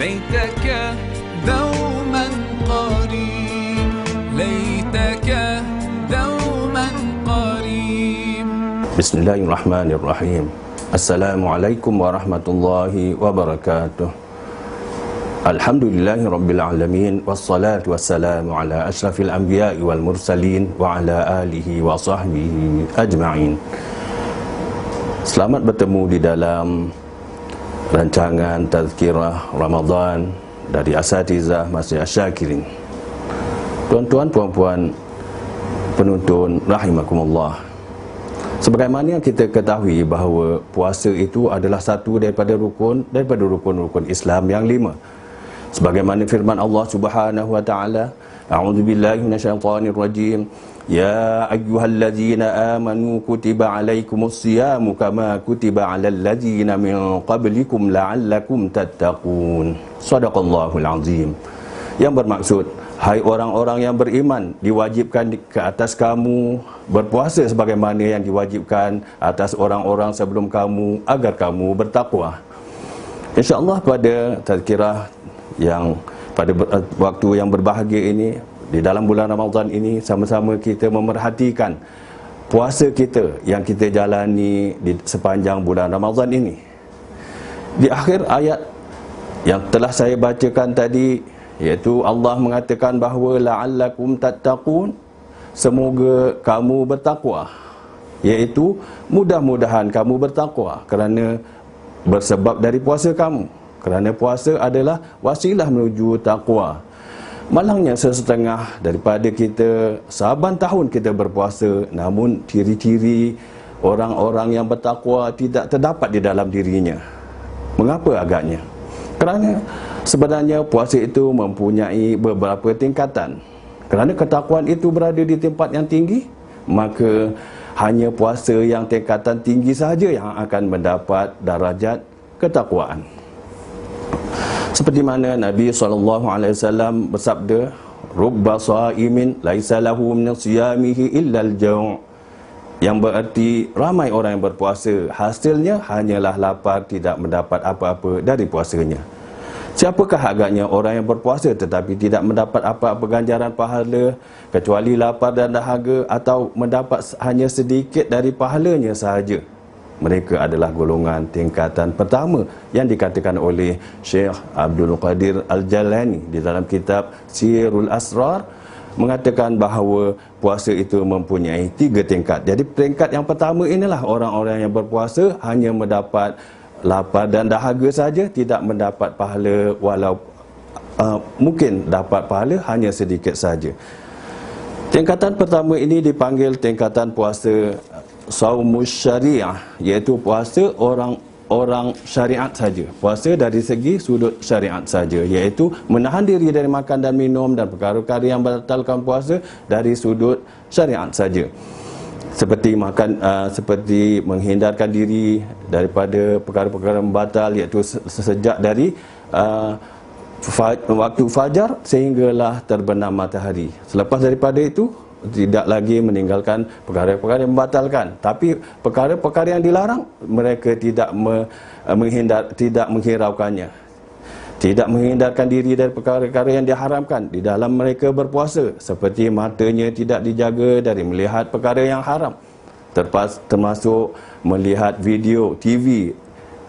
ليتك دوما قريب ليتك دوما قريب. بسم الله الرحمن الرحيم. السلام عليكم ورحمة الله وبركاته. Alhamdulillahi Rabbil Alamin. Wassalatu wassalamu ala ashrafil anbiya'i wal mursalin wa ala alihi wa sahbihi ajma'in. Selamat bertemu di dalam rancangan Tazkirah Ramadan dari Asatizah Masjid Asy-Syakirin. Tuan-tuan, puan-puan penuntun rahimakumullah, sebagaimana kita ketahui bahawa puasa itu adalah satu daripada rukun-rukun Islam yang 5. Sebagaimana firman Allah Subhanahu wa taala, a'udzubillahi minasyaitonir rajim, ya ayyuhallazina amanu kutiba alaikumus-syamu kama kutiba alal ladzina min qablikum la'allakum tattaqun. Shadaqallahul azim. Yang bermaksud, hai orang-orang yang beriman, diwajibkan ke atas kamu berpuasa sebagaimana yang diwajibkan atas orang-orang sebelum kamu agar kamu bertakwa. InsyaAllah pada tazkirah yang pada waktu yang berbahagia ini, di dalam bulan Ramadan ini, sama-sama kita memerhatikan puasa kita yang kita jalani di sepanjang bulan Ramadan ini. Di akhir ayat yang telah saya bacakan tadi, iaitu Allah mengatakan bahawa la'allakum tattaqun, semoga kamu bertakwa, iaitu mudah-mudahan kamu bertakwa kerana bersebab dari puasa kamu. Kerana puasa adalah wasilah menuju takwa. Malangnya sesetengah daripada kita saban tahun kita berpuasa, namun ciri-ciri orang-orang yang bertakwa tidak terdapat di dalam dirinya. Mengapa agaknya? Kerana sebenarnya puasa itu mempunyai beberapa tingkatan. Kerana ketakwaan itu berada di tempat yang tinggi, maka hanya puasa yang tingkatan tinggi sahaja yang akan mendapat darajat ketakwaan. Seperti mana Nabi SAW bersabda, rubba sha'imin laisa lahu min siyamihi illa al-jau', yang berarti ramai orang yang berpuasa, hasilnya hanyalah lapar, tidak mendapat apa-apa dari puasanya. Siapakah agaknya orang yang berpuasa tetapi tidak mendapat apa-apa ganjaran pahala kecuali lapar dan dahaga, atau mendapat hanya sedikit dari pahalanya sahaja? Mereka adalah golongan tingkatan pertama yang dikatakan oleh Syekh Abdul Qadir Al-Jalani di dalam kitab Sirul Asrar, mengatakan bahawa puasa itu mempunyai 3 tingkat. Jadi peringkat yang pertama inilah orang-orang yang berpuasa hanya mendapat lapar dan dahaga saja, tidak mendapat pahala, walau mungkin dapat pahala hanya sedikit saja. Tingkatan pertama ini dipanggil tingkatan puasa Saumus Syariah, iaitu puasa orang syariat saja. Puasa dari segi sudut syariat saja, iaitu menahan diri dari makan dan minum dan perkara-perkara yang membatalkan puasa dari sudut syariat saja. Seperti seperti menghindarkan diri daripada perkara-perkara membatal, iaitu sejak dari waktu fajar sehinggalah terbenam matahari. Selepas daripada itu tidak lagi meninggalkan perkara-perkara yang membatalkan, tapi perkara-perkara yang dilarang mereka tidak menghiraukannya, tidak menghindarkan diri dari perkara-perkara yang diharamkan di dalam mereka berpuasa, seperti matanya tidak dijaga dari melihat perkara yang haram, termasuk melihat video, TV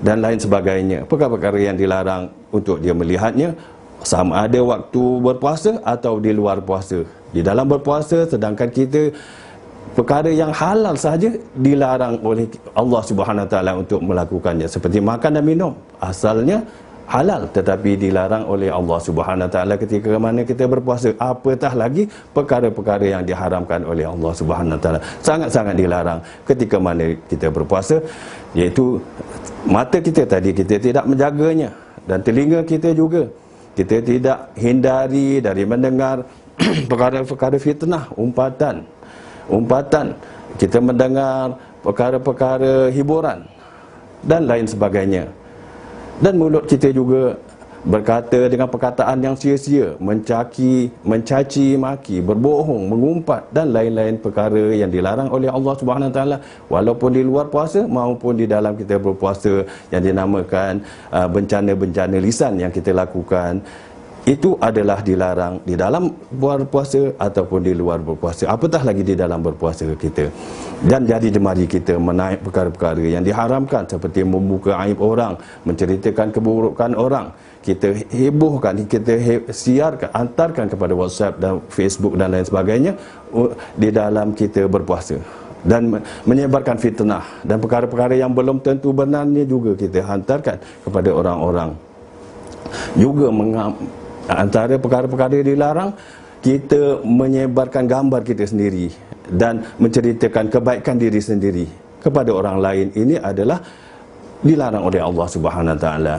dan lain sebagainya. Perkara-perkara yang dilarang untuk dia melihatnya, sama ada waktu berpuasa atau di luar puasa. Di dalam berpuasa, sedangkan kita perkara yang halal sahaja dilarang oleh Allah Subhanahu Wa Taala untuk melakukannya, seperti makan dan minum, asalnya halal tetapi dilarang oleh Allah Subhanahu Wa Taala ketika mana kita berpuasa. Apatah lagi perkara-perkara yang diharamkan oleh Allah Subhanahu Wa Taala, sangat-sangat dilarang ketika mana kita berpuasa, iaitu mata kita tadi kita tidak menjaganya, dan telinga kita juga kita tidak hindari dari mendengar perkara-perkara fitnah, umpatan, kita mendengar perkara-perkara hiburan dan lain sebagainya. Dan mulut kita juga berkata dengan perkataan yang sia-sia, mencaci maki, berbohong, mengumpat dan lain-lain perkara yang dilarang oleh Allah Subhanahu Wa Taala, walaupun di luar puasa maupun di dalam kita berpuasa, yang dinamakan bencana-bencana lisan yang kita lakukan, itu adalah dilarang di dalam berpuasa ataupun di luar berpuasa, apatah lagi di dalam berpuasa kita. Dan jadi jemari kita menaik perkara-perkara yang diharamkan, seperti membuka aib orang, menceritakan keburukan orang, kita hebohkan, kita siarkan, hantarkan kepada WhatsApp dan Facebook dan lain sebagainya di dalam kita berpuasa, dan menyebarkan fitnah dan perkara-perkara yang belum tentu benarnya juga kita hantarkan kepada orang-orang. Juga antara perkara-perkara yang dilarang, kita menyebarkan gambar kita sendiri dan menceritakan kebaikan diri sendiri kepada orang lain. Ini adalah dilarang oleh Allah Subhanahu Wa Taala,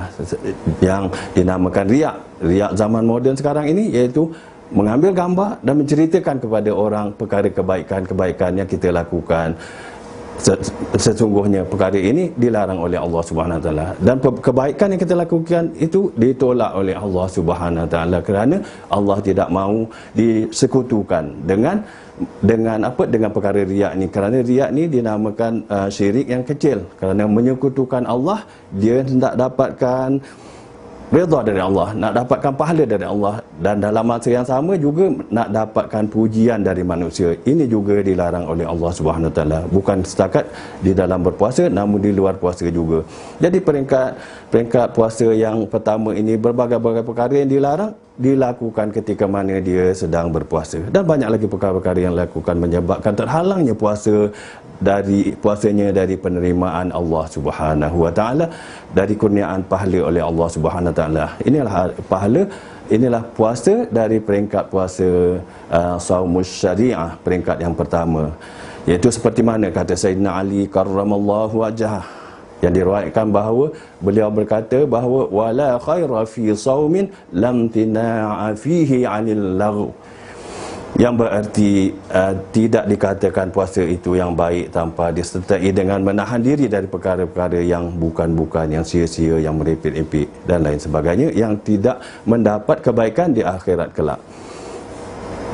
yang dinamakan riak. Riak zaman moden sekarang ini, iaitu mengambil gambar dan menceritakan kepada orang perkara kebaikan-kebaikan yang kita lakukan. Sesungguhnya perkara ini dilarang oleh Allah Subhanahu Wa Taala, dan kebaikan yang kita lakukan itu ditolak oleh Allah Subhanahu Wa Taala, kerana Allah tidak mahu disekutukan dengan perkara riak ni. Kerana riak ni dinamakan syirik yang kecil, kerana menyekutukan Allah, dia hendak dapatkan redha dari Allah, nak dapatkan pahala dari Allah, dan dalam masa yang sama juga nak dapatkan pujian dari manusia. Ini juga dilarang oleh Allah Subhanahu Wa Taala, bukan setakat di dalam berpuasa, namun di luar puasa juga. Jadi peringkat puasa yang pertama ini, berbagai-bagai perkara yang dilarang dilakukan ketika mana dia sedang berpuasa, dan banyak lagi perkara-perkara yang dilakukan menyebabkan terhalangnya puasanya dari penerimaan Allah Subhanahu Wa Taala, dari kurniaan pahala oleh Allah Subhanahu Wa Taala. Inilah pahala, inilah puasa dari peringkat puasa saumus syariah, peringkat yang pertama, iaitu seperti mana kata Sayyidina Ali karramallahu wajhah, yang diriwayatkan bahawa beliau berkata bahawa wala khaira fi saumin lam tina'a fihi 'anil laghu, yang berarti tidak dikatakan puasa itu yang baik tanpa disertai dengan menahan diri dari perkara-perkara yang bukan-bukan, yang sia-sia, yang merepek-repek dan lain sebagainya, yang tidak mendapat kebaikan di akhirat kelak.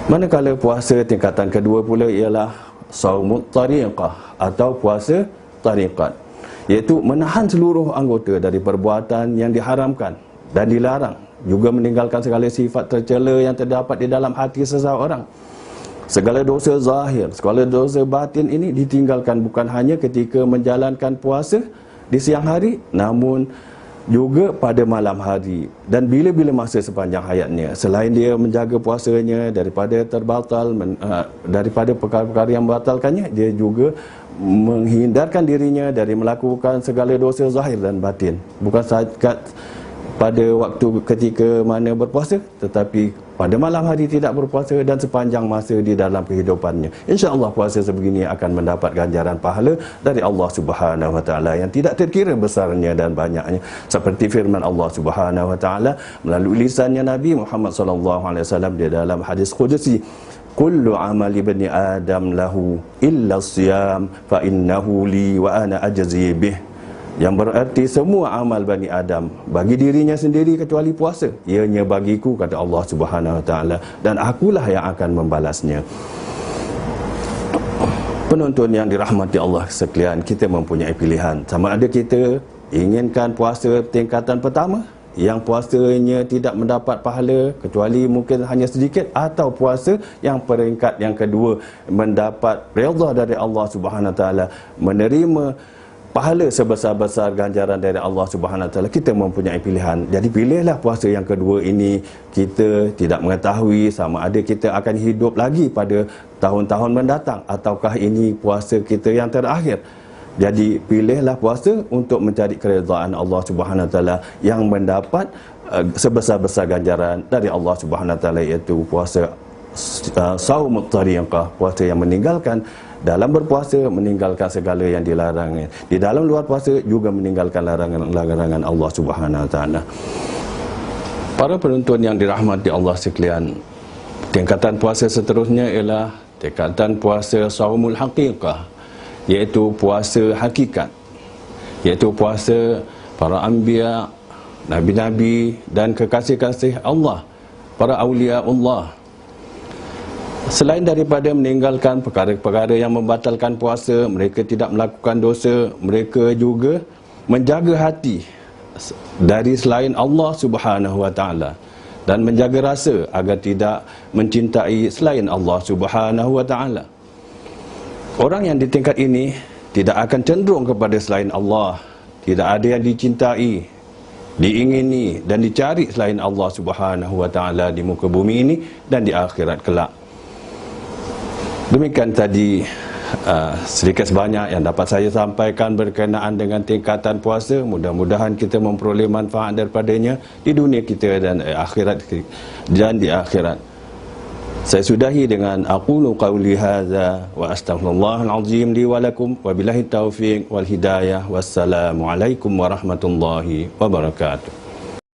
Manakala puasa tingkatan kedua pula ialah saumut tariqah atau puasa tariqat, iaitu menahan seluruh anggota dari perbuatan yang diharamkan dan dilarang, juga meninggalkan segala sifat tercela yang terdapat di dalam hati seseorang. Segala dosa zahir, segala dosa batin ini ditinggalkan, bukan hanya ketika menjalankan puasa di siang hari, namun juga pada malam hari dan bila-bila masa sepanjang hayatnya. Selain dia menjaga puasanya daripada terbatal, daripada perkara-perkara yang membatalkannya, dia juga menghindarkan dirinya dari melakukan segala dosa zahir dan batin, bukan sahaja pada waktu ketika mana berpuasa, tetapi pada malam hari tidak berpuasa dan sepanjang masa di dalam kehidupannya. InsyaAllah puasa sebegini akan mendapat ganjaran pahala dari Allah Subhanahu Wa Taala yang tidak terkira besarnya dan banyaknya, seperti firman Allah Subhanahu Wa Taala melalui lisannya Nabi Muhammad SAW di dalam hadis qudsi, kullu amali bani adam lahu illa siyam fa innahu li wa ana ajzi bih, yang berarti semua amal Bani Adam bagi dirinya sendiri kecuali puasa, ianya bagiku, kata Allah Subhanahu Wa Taala, dan akulah yang akan membalasnya. Penonton yang dirahmati Allah sekalian, kita mempunyai pilihan, sama ada kita inginkan puasa tingkatan pertama yang puasanya tidak mendapat pahala kecuali mungkin hanya sedikit, atau puasa yang peringkat yang kedua mendapat redha dari Allah Subhanahu Wa Taala, menerima pahala sebesar-besar ganjaran dari Allah Subhanahu Wa Taala. Kita mempunyai pilihan. Jadi pilihlah puasa yang kedua ini. Kita tidak mengetahui sama ada kita akan hidup lagi pada tahun-tahun mendatang, ataukah ini puasa kita yang terakhir. Jadi pilihlah puasa untuk mencari keredaan Allah Subhanahu Wa Taala yang mendapat sebesar-besar ganjaran dari Allah Subhanahu Wa Taala, iaitu puasa saumut tariqah, puasa yang meninggalkan dalam berpuasa, meninggalkan segala yang dilarang. Di dalam luar puasa juga meninggalkan larangan Allah Subhanahu Wa Taala. Para penonton yang dirahmati Allah sekalian, tingkatan puasa seterusnya ialah tingkatan puasa saumul haqiqah, iaitu puasa hakikat, iaitu puasa para anbiya, nabi-nabi dan kekasih-kasih Allah, para awliya Allah. Selain daripada meninggalkan perkara-perkara yang membatalkan puasa, mereka tidak melakukan dosa, mereka juga menjaga hati dari selain Allah Subhanahu wa taala dan menjaga rasa agar tidak mencintai selain Allah Subhanahu wa taala. Orang yang di tingkat ini tidak akan cenderung kepada selain Allah, tidak ada yang dicintai, diingini dan dicari selain Allah Subhanahu wa taala di muka bumi ini dan di akhirat kelak. Demikian tadi sedikit sebanyak yang dapat saya sampaikan berkenaan dengan tingkatan puasa. Mudah-mudahan kita memperoleh manfaat daripadanya di dunia kita dan di akhirat. Saya sudahi dengan aqulu qawli hadza wa astaghfirullahal azim li wa lakum wa billahi taufiq wal hidayah. Wassalamu alaikum warahmatullahi wabarakatuh.